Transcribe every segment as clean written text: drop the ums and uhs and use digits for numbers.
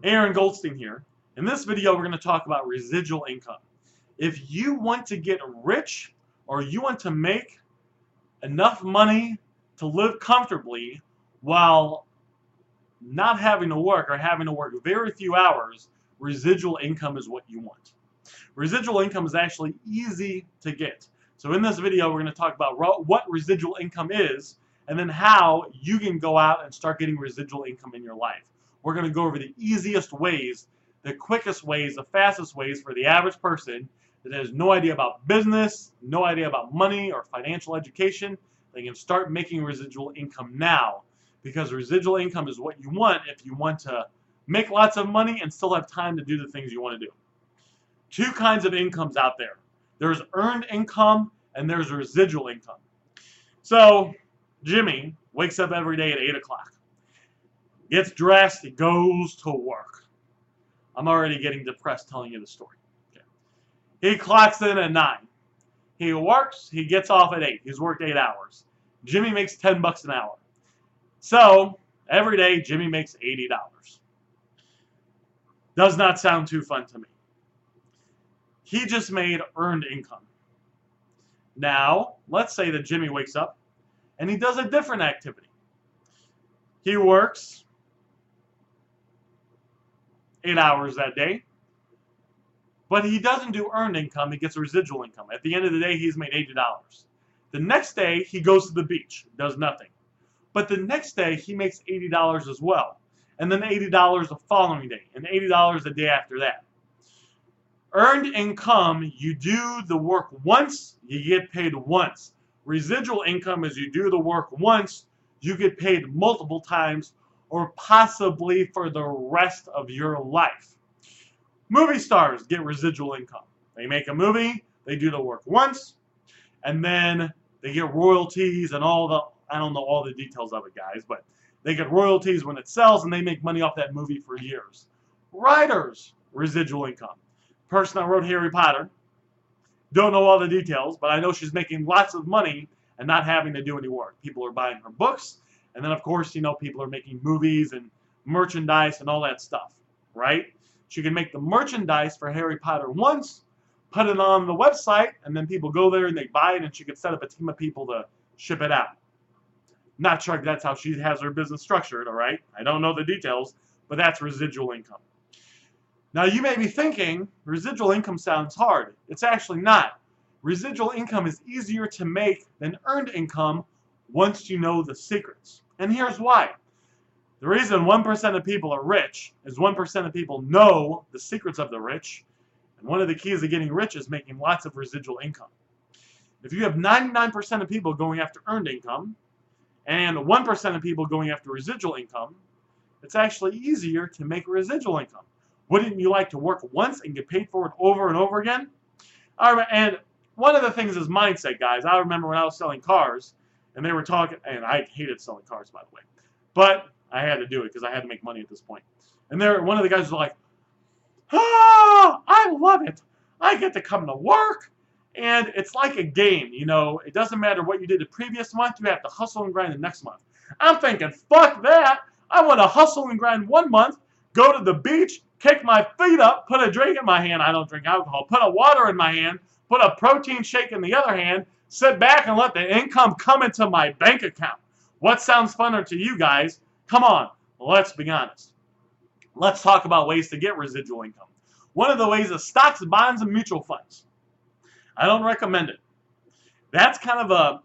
Aaron Goldsten here. In this video, we're going to talk about residual income. If you want to get rich or you want to make enough money to live comfortably while not having to work or having to work very few hours, residual income is what you want. Residual income is actually easy to get. So in this video, we're going to talk about what residual income is and then how you can go out and start getting residual income in your life. We're going to go over the easiest ways, the quickest ways, the fastest ways for the average person that has no idea about business, no idea about money or financial education. They can start making residual income now, because residual income is what you want if you want to make lots of money and still have time to do the things you want to do. Two kinds of incomes out there. There's earned income and there's residual income. So Jimmy wakes up every day at 8 o'clock, gets dressed, he goes to work. I'm already getting depressed telling you the story. Okay. He clocks in at 9. He works, he gets off at 8. He's worked 8 hours. Jimmy makes 10 bucks an hour. So every day Jimmy makes $80. Does not sound too fun to me. He just made earned income. Now, let's say that Jimmy wakes up and he does a different activity. He works 8 hours that day, but he doesn't do earned income, he gets residual income. At the end of the day, he's made $80. The next day, he goes to the beach, does nothing. But the next day, he makes $80 as well. And then $80 the following day, and $80 the day after that. Earned income, you do the work once, you get paid once. Residual income is you do the work once, you get paid multiple times, or possibly for the rest of your life. Movie stars get residual income. They make a movie, they do the work once, and then they get royalties and all the, I don't know all the details of it, guys, but they get royalties when it sells and they make money off that movie for years. Writers, residual income. Person that wrote Harry Potter, don't know all the details, but I know she's making lots of money and not having to do any work. People are buying her books, and then of course, you know, people are making movies and merchandise and all that stuff, right? She can make the merchandise for Harry Potter once, put it on the website, and then people go there and they buy it, and she can set up a team of people to ship it out. Not sure if that's how she has her business structured, all right? I don't know the details, but that's residual income. Now you may be thinking, residual income sounds hard. It's actually not. Residual income is easier to make than earned income once you know the secrets. And here's why. The reason 1% of people are rich is 1% of people know the secrets of the rich. And one of the keys to getting rich is making lots of residual income. If you have 99% of people going after earned income and 1% of people going after residual income, it's actually easier to make residual income. Wouldn't you like to work once and get paid for it over and over again? All right, and one of the things is mindset, guys. I remember when I was selling cars, and they were talking, and I hated selling cars, by the way, but I had to do it because I had to make money at this point. And one of the guys was like, "Ah, I love it. I get to come to work, and it's like a game. You know, it doesn't matter what you did the previous month. You have to hustle and grind the next month." I'm thinking, fuck that. I want to hustle and grind 1 month, go to the beach, kick my feet up, put a drink in my hand. I don't drink alcohol. Put a water in my hand, put a protein shake in the other hand, sit back and let the income come into my bank account. What sounds funner to you guys? Come on, let's be honest. Let's talk about ways to get residual income. One of the ways is stocks, bonds, and mutual funds. I don't recommend it. That's kind of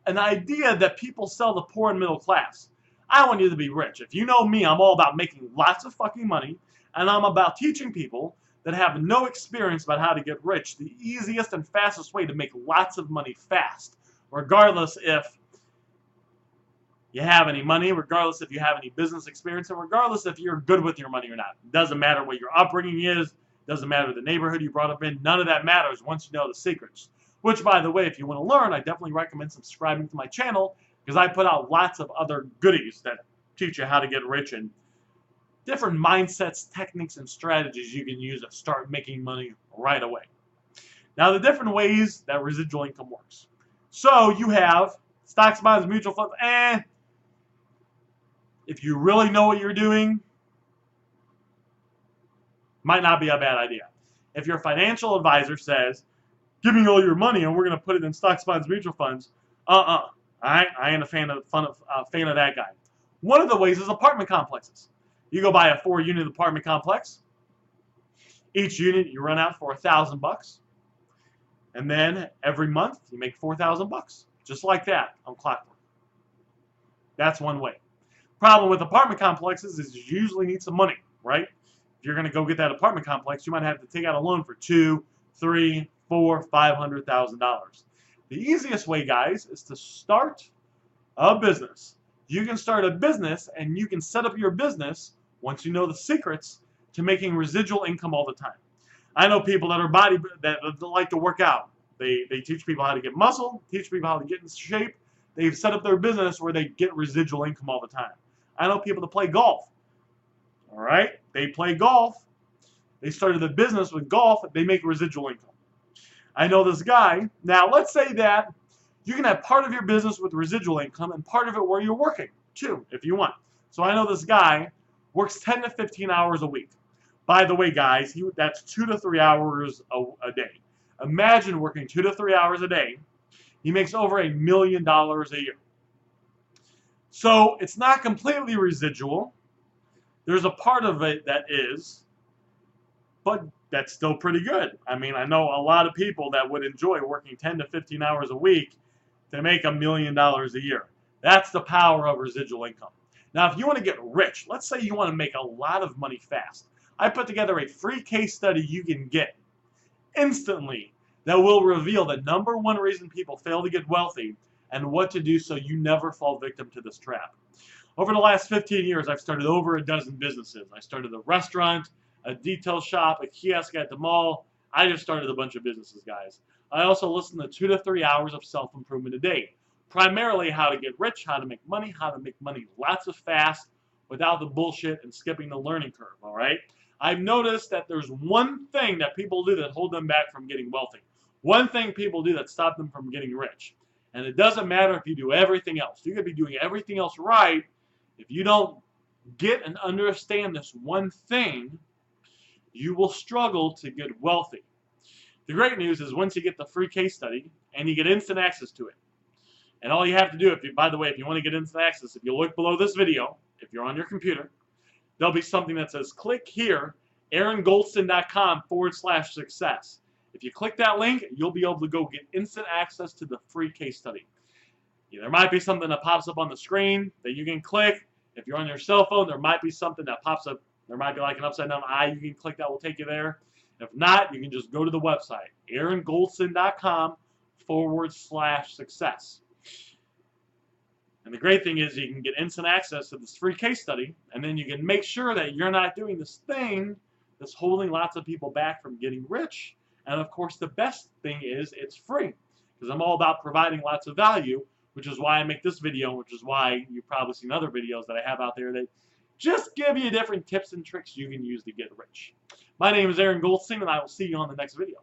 an idea that people sell the poor and middle class. I want you to be rich. If you know me, I'm all about making lots of fucking money, and I'm about teaching people that have no experience about how to get rich the easiest and fastest way to make lots of money fast, regardless if you have any money, regardless if you have any business experience, and regardless if you're good with your money or not. It doesn't matter what your upbringing is, doesn't matter the neighborhood you brought up in, none of that matters once you know the secrets. Which, by the way, if you want to learn, I definitely recommend subscribing to my channel, because I put out lots of other goodies that teach you how to get rich and different mindsets, techniques, and strategies you can use to start making money right away. Now, the different ways that residual income works. So you have stocks, bonds, mutual funds. If you really know what you're doing, Might not be a bad idea. If your financial advisor says, give me all your money and we're going to put it in stocks, bonds, mutual funds, I ain't a fan of that guy. One of the ways is apartment complexes. You go buy a 4-unit apartment complex. Each unit you run out for $1,000, and then every month you make $4,000, just like that on clockwork. That's one way. Problem with apartment complexes is you usually need some money, right? If you're going to go get that apartment complex, you might have to take out a loan for $200,000, $300,000, $400,000, $500,000. The easiest way, guys, is to start a business. You can start a business and you can set up your business once you know the secrets to making residual income all the time. I know people that are that like to work out. They teach people how to get muscle, teach people how to get in shape. They've set up their business where they get residual income all the time. I know people that play golf. All right? They play golf. They started a business with golf. They make residual income. I know this guy. Now, let's say that you can have part of your business with residual income and part of it where you're working, too, if you want. So I know this guy works 10 to 15 hours a week. By the way, guys, that's 2 to 3 hours a day. Imagine working 2 to 3 hours a day. He makes over $1 million a year. So it's not completely residual. There's a part of it that is, but that's still pretty good. I mean, I know a lot of people that would enjoy working 10 to 15 hours a week to make $1 million a year. That's the power of residual income. Now, if you want to get rich, let's say you want to make a lot of money fast. I put together a free case study you can get instantly that will reveal the #1 reason people fail to get wealthy and what to do so you never fall victim to this trap. Over the last 15 years, I've started over a dozen businesses. I started a restaurant, a detail shop, a kiosk at the mall. I just started a bunch of businesses, guys. I also listen to 2 to 3 hours of self-improvement a day. Primarily how to get rich, how to make money lots of fast without the bullshit and skipping the learning curve, all right? I've noticed that there's one thing that people do that hold them back from getting wealthy. One thing people do that stop them from getting rich. And it doesn't matter if you do everything else. You could be doing everything else right. If you don't get and understand this one thing, you will struggle to get wealthy. The great news is once you get the free case study and you get instant access to it, and all you have to do, by the way, if you want to get instant access, if you look below this video, if you're on your computer, there'll be something that says click here, aarongoldsten.com/success. If you click that link, you'll be able to go get instant access to the free case study. There might be something that pops up on the screen that you can click. If you're on your cell phone, there might be something that pops up. There might be like an upside down eye you can click that will take you there. If not, you can just go to the website, aarongoldsten.com/success. And the great thing is you can get instant access to this free case study, and then you can make sure that you're not doing this thing that's holding lots of people back from getting rich. And of course, the best thing is it's free, because I'm all about providing lots of value, which is why I make this video, which is why you've probably seen other videos that I have out there that just give you different tips and tricks you can use to get rich. My name is Aaron Goldsten, and I will see you on the next video.